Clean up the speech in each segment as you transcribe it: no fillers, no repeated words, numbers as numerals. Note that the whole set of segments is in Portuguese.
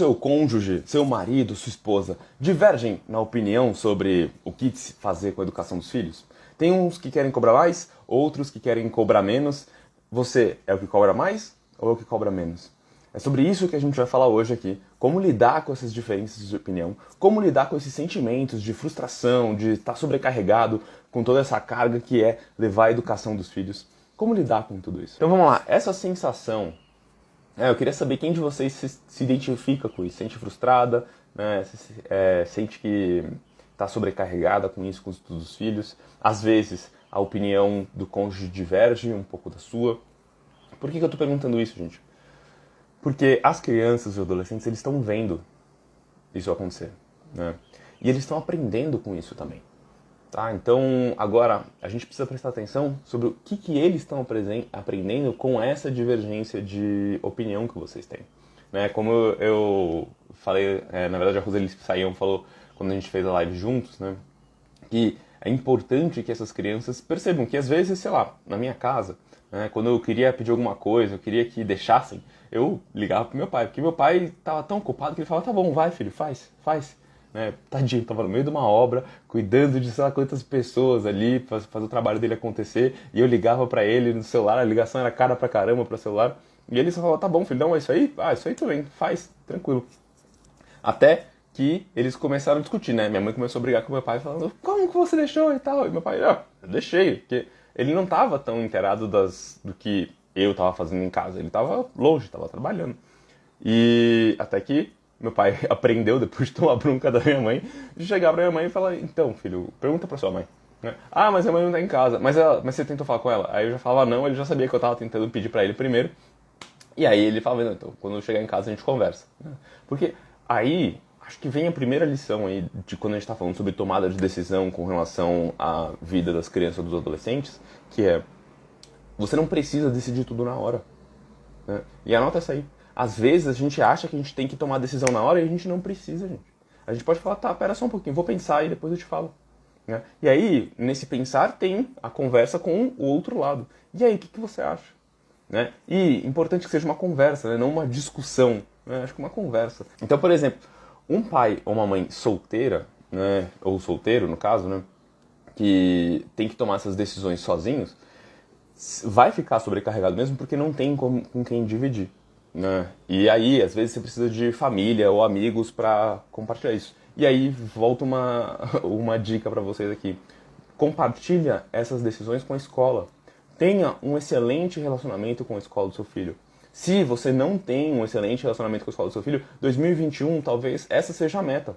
seu cônjuge, seu marido, sua esposa, divergem na opinião sobre o que se fazer com a educação dos filhos? Tem uns que querem cobrar mais, outros que querem cobrar menos. Você é o que cobra mais ou é o que cobra menos? É sobre isso que a gente vai falar hoje aqui. Como lidar com essas diferenças de opinião, como lidar com esses sentimentos de frustração, de estar sobrecarregado com toda essa carga que é levar a educação dos filhos. Como lidar com tudo isso? Então vamos lá, essa sensação... eu queria saber quem de vocês se identifica com isso, sente frustrada, né? Sente que está sobrecarregada com isso, com os estudos dos filhos. Às vezes a opinião do cônjuge diverge um pouco da sua. Por que eu estou perguntando isso, gente? Porque as crianças e os adolescentes, eles estão vendo isso acontecer, né? E eles estão aprendendo com isso também. Tá? Então, agora, a gente precisa prestar atenção sobre o que eles estão aprendendo com essa divergência de opinião que vocês têm. Né? Como eu falei, na verdade a Roseli Saião falou quando a gente fez a live juntos, né? Que é importante que essas crianças percebam que às vezes, sei lá, na minha casa, né, quando eu queria pedir alguma coisa, eu queria que deixassem, eu ligava pro meu pai, porque meu pai estava tão ocupado que ele falava, tá bom, vai filho, faz. Né? Tadinho, tava no meio de uma obra, cuidando de sei lá quantas pessoas ali, pra fazer o trabalho dele acontecer, e eu ligava pra ele no celular, a ligação era cara pra caramba pro celular, e ele só falava, tá bom filho, não, é isso aí? Ah, isso aí também, faz, tranquilo. Até que eles começaram a discutir, né? Minha mãe começou a brigar com meu pai, falando, como que você deixou e tal? E meu pai, eu deixei, porque ele não tava tão inteirado do que eu tava fazendo em casa, ele tava longe, tava trabalhando. E até que meu pai aprendeu, depois de tomar bronca da minha mãe, de chegar pra minha mãe e falar, então, filho, pergunta pra sua mãe. Né? Ah, mas a mãe não tá em casa. Mas você tentou falar com ela? Aí eu já falava não, ele já sabia que eu tava tentando pedir pra ele primeiro. E aí ele falava, não, então, quando eu chegar em casa a gente conversa. Porque aí, acho que vem a primeira lição aí, de quando a gente tá falando sobre tomada de decisão com relação à vida das crianças e dos adolescentes, que é, você não precisa decidir tudo na hora. Né? E anota essa aí. Às vezes a gente acha que a gente tem que tomar decisão na hora e a gente não precisa, gente. A gente pode falar, tá, pera só um pouquinho, vou pensar e depois eu te falo. Né? E aí, nesse pensar, tem a conversa com o outro lado. E aí, o que você acha? Né? E importante que seja uma conversa, né? Não uma discussão. Né? Acho que uma conversa. Então, por exemplo, um pai ou uma mãe solteira, né? Ou solteiro, no caso, né? Que tem que tomar essas decisões sozinhos, vai ficar sobrecarregado mesmo porque não tem com quem dividir. Né? E aí, às vezes, você precisa de família ou amigos para compartilhar isso. E aí, volta uma dica para vocês aqui. Compartilha essas decisões com a escola. Tenha um excelente relacionamento com a escola do seu filho. Se você não tem um excelente relacionamento com a escola do seu filho, 2021, talvez essa seja a meta.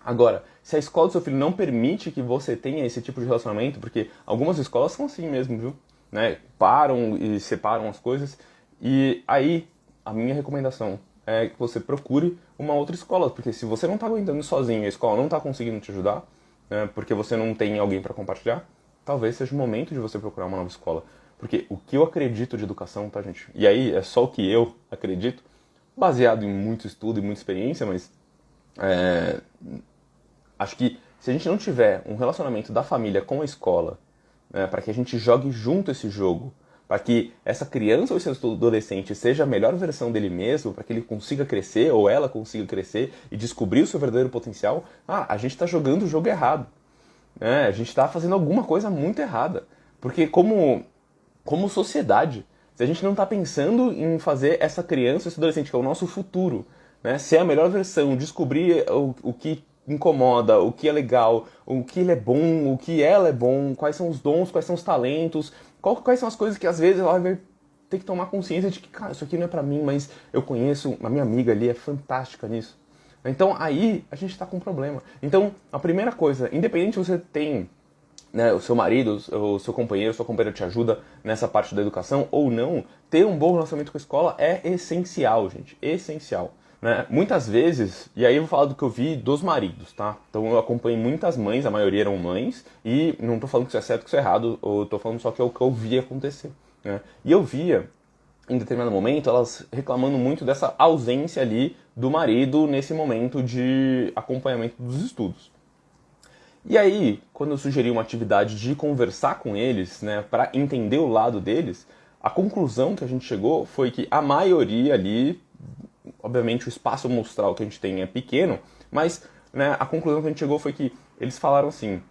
Agora, se a escola do seu filho não permite que você tenha esse tipo de relacionamento, porque algumas escolas são assim mesmo, viu? Né? Param e separam as coisas, e aí... A minha recomendação é que você procure uma outra escola, porque se você não está aguentando sozinho e a escola não está conseguindo te ajudar, né, porque você não tem alguém para compartilhar, talvez seja o momento de você procurar uma nova escola. Porque o que eu acredito de educação, tá, gente? E aí é só o que eu acredito, baseado em muito estudo e muita experiência, mas acho que se a gente não tiver um relacionamento da família com a escola, né, para que a gente jogue junto esse jogo, para que essa criança ou esse adolescente seja a melhor versão dele mesmo, para que ele consiga crescer ou ela consiga crescer e descobrir o seu verdadeiro potencial, a gente está jogando o jogo errado. Né? A gente está fazendo alguma coisa muito errada. Porque como sociedade, se a gente não está pensando em fazer essa criança, esse adolescente, que é o nosso futuro, né, ser a melhor versão, descobrir o que incomoda, o que é legal, o que ele é bom, o que ela é bom, quais são os dons, quais são os talentos, quais são as coisas que às vezes ela vai ter que tomar consciência de que, cara, isso aqui não é pra mim, mas eu conheço, a minha amiga ali é fantástica nisso. Então aí a gente tá com um problema. Então a primeira coisa, independente se você tem, né, o seu marido, o seu companheiro, sua companheira te ajuda nessa parte da educação ou não, ter um bom relacionamento com a escola é essencial, gente, essencial. Né? Muitas vezes, e aí eu vou falar do que eu vi dos maridos, tá? Então eu acompanhei muitas mães, a maioria eram mães, e não tô falando que isso é certo, que isso é errado, eu tô falando só que é o que eu vi acontecer. Né? E eu via, em determinado momento, elas reclamando muito dessa ausência ali do marido nesse momento de acompanhamento dos estudos. E aí, quando eu sugeri uma atividade de conversar com eles, né, para entender o lado deles, a conclusão que a gente chegou foi que a maioria ali obviamente o espaço amostral que a gente tem é pequeno, mas né, a conclusão que a gente chegou foi que eles falaram assim,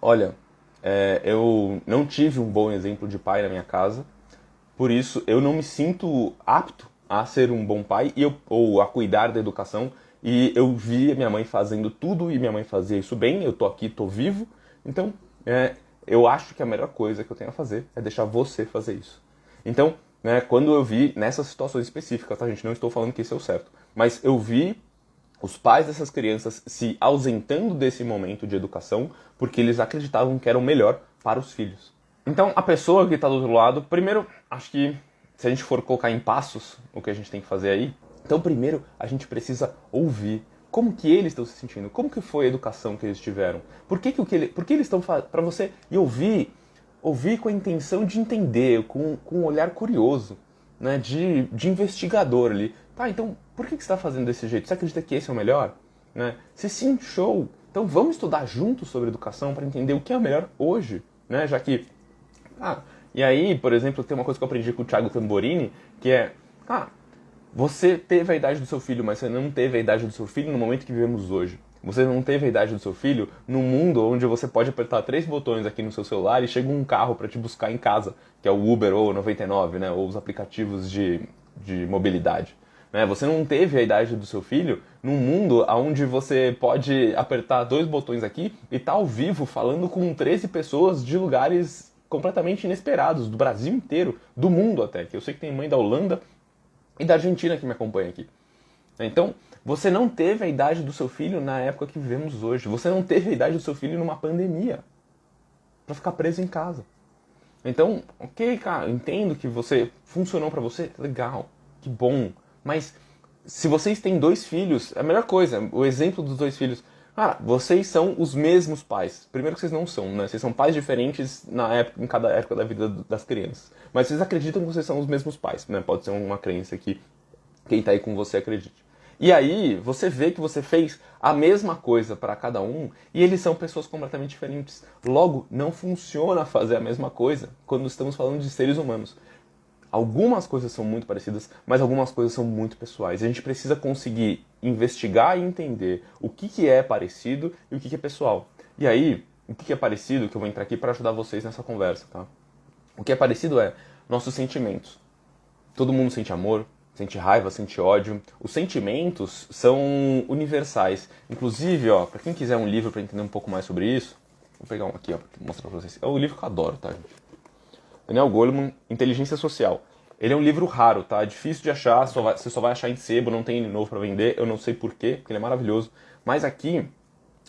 olha, eu não tive um bom exemplo de pai na minha casa, por isso eu não me sinto apto a ser um bom pai ou a cuidar da educação, e eu vi a minha mãe fazendo tudo e minha mãe fazia isso bem, eu tô aqui, tô vivo, então eu acho que a melhor coisa que eu tenho a fazer é deixar você fazer isso. Então, né, quando eu vi nessas situações específicas, tá, gente? Não estou falando que isso é o certo, mas eu vi os pais dessas crianças se ausentando desse momento de educação porque eles acreditavam que era o melhor para os filhos. Então, a pessoa que está do outro lado, primeiro, acho que se a gente for colocar em passos o que a gente tem que fazer aí, então primeiro a gente precisa ouvir como que eles estão se sentindo, como que foi a educação que eles tiveram, por que eles estão para você e ouvir com a intenção de entender, com um olhar curioso, né, de investigador ali. Tá, então por que você está fazendo desse jeito? Você acredita que esse é o melhor? Né? Se sim, show! Então vamos estudar juntos sobre educação para entender o que é o melhor hoje, né? Já que e aí, por exemplo, tem uma coisa que eu aprendi com o Thiago Tamborini, que é, você teve a idade do seu filho, mas você não teve a idade do seu filho no momento que vivemos hoje. Você não teve a idade do seu filho no mundo onde você pode apertar 3 botões aqui no seu celular e chega um carro para te buscar em casa, que é o Uber ou o 99, né, ou os aplicativos de mobilidade. Né? Você não teve a idade do seu filho num mundo onde você pode apertar 2 botões aqui e tá ao vivo falando com 13 pessoas de lugares completamente inesperados, do Brasil inteiro, do mundo até, que eu sei que tem mãe da Holanda e da Argentina que me acompanha aqui. Então, você não teve a idade do seu filho na época que vivemos hoje. Você não teve a idade do seu filho numa pandemia, para ficar preso em casa. Então, ok, cara, entendo que você funcionou para você, legal, que bom. Mas se vocês têm 2 filhos, é a melhor coisa, o exemplo dos 2 filhos. Cara, vocês são os mesmos pais. Primeiro que vocês não são, né? Vocês são pais diferentes em cada época da vida das crianças. Mas vocês acreditam que vocês são os mesmos pais, né? Pode ser uma crença que quem tá aí com você acredite. E aí, você vê que você fez a mesma coisa para cada um e eles são pessoas completamente diferentes. Logo, não funciona fazer a mesma coisa quando estamos falando de seres humanos. Algumas coisas são muito parecidas, mas algumas coisas são muito pessoais. A gente precisa conseguir investigar e entender o que é parecido e o que é pessoal. E aí, o que é parecido, que eu vou entrar aqui para ajudar vocês nessa conversa, tá? O que é parecido é nossos sentimentos. Todo mundo sente amor, sente raiva, sente ódio. Os sentimentos são universais. Inclusive, ó, para quem quiser um livro para entender um pouco mais sobre isso, vou pegar um aqui, ó, para mostrar para vocês. É um livro que eu adoro, tá, gente? Daniel Goleman, Inteligência Social. Ele é um livro raro, tá? É difícil de achar, você só vai achar em sebo, não tem ele novo para vender. Eu não sei porquê, porque ele é maravilhoso. Mas aqui,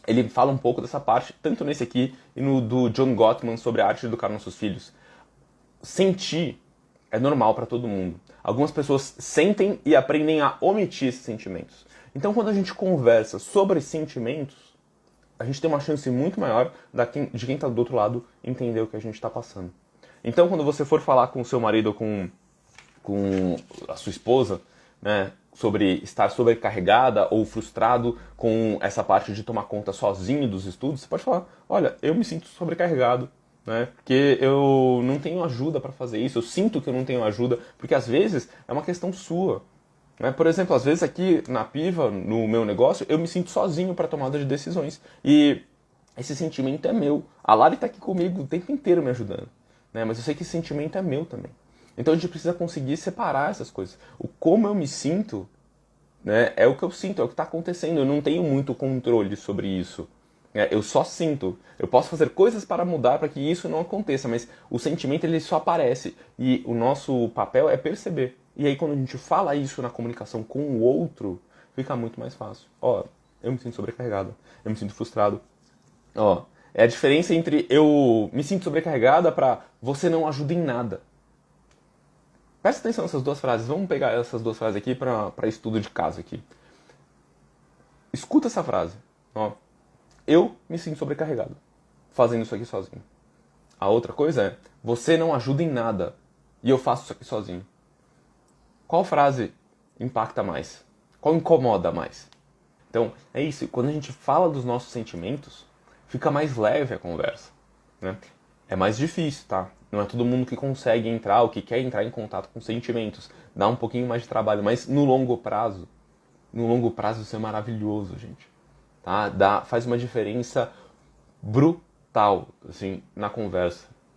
ele fala um pouco dessa parte, tanto nesse aqui e no do John Gottman sobre a arte de educar nossos filhos. Sentir é normal para todo mundo. Algumas pessoas sentem e aprendem a omitir esses sentimentos. Então, quando a gente conversa sobre sentimentos, a gente tem uma chance muito maior de quem está do outro lado entender o que a gente está passando. Então, quando você for falar com o seu marido ou com a sua esposa, né, sobre estar sobrecarregada ou frustrado com essa parte de tomar conta sozinho dos estudos, você pode falar, olha, eu me sinto sobrecarregado, né, porque eu não tenho ajuda para fazer isso, eu sinto que eu não tenho ajuda, porque às vezes é uma questão sua. Né? Por exemplo, às vezes aqui na Piva, no meu negócio, eu me sinto sozinho para tomada de decisões. E esse sentimento é meu. A Lari está aqui comigo o tempo inteiro me ajudando. Né? Mas eu sei que esse sentimento é meu também. Então a gente precisa conseguir separar essas coisas. O como eu me sinto, né, é o que eu sinto, é o que está acontecendo. Eu não tenho muito controle sobre isso. Eu só sinto. Eu posso fazer coisas para mudar para que isso não aconteça, mas o sentimento ele só aparece. E o nosso papel é perceber. E aí quando a gente fala isso na comunicação com o outro, fica muito mais fácil. Ó, eu me sinto sobrecarregado, eu me sinto frustrado. Ó, é a diferença entre eu me sinto sobrecarregada para você não ajuda em nada. Presta atenção nessas 2 frases. Vamos pegar essas 2 frases aqui para estudo de caso aqui. Escuta essa frase. Ó, eu me sinto sobrecarregado fazendo isso aqui sozinho. A outra coisa é, você não ajuda em nada e eu faço isso aqui sozinho. Qual frase impacta mais? Qual incomoda mais? Então, é isso. Quando a gente fala dos nossos sentimentos, fica mais leve a conversa. Né? É mais difícil, tá? Não é todo mundo que consegue entrar ou que quer entrar em contato com sentimentos. Dá um pouquinho mais de trabalho, mas no longo prazo isso é maravilhoso, gente. Tá? Faz uma diferença brutal, assim, na conversa.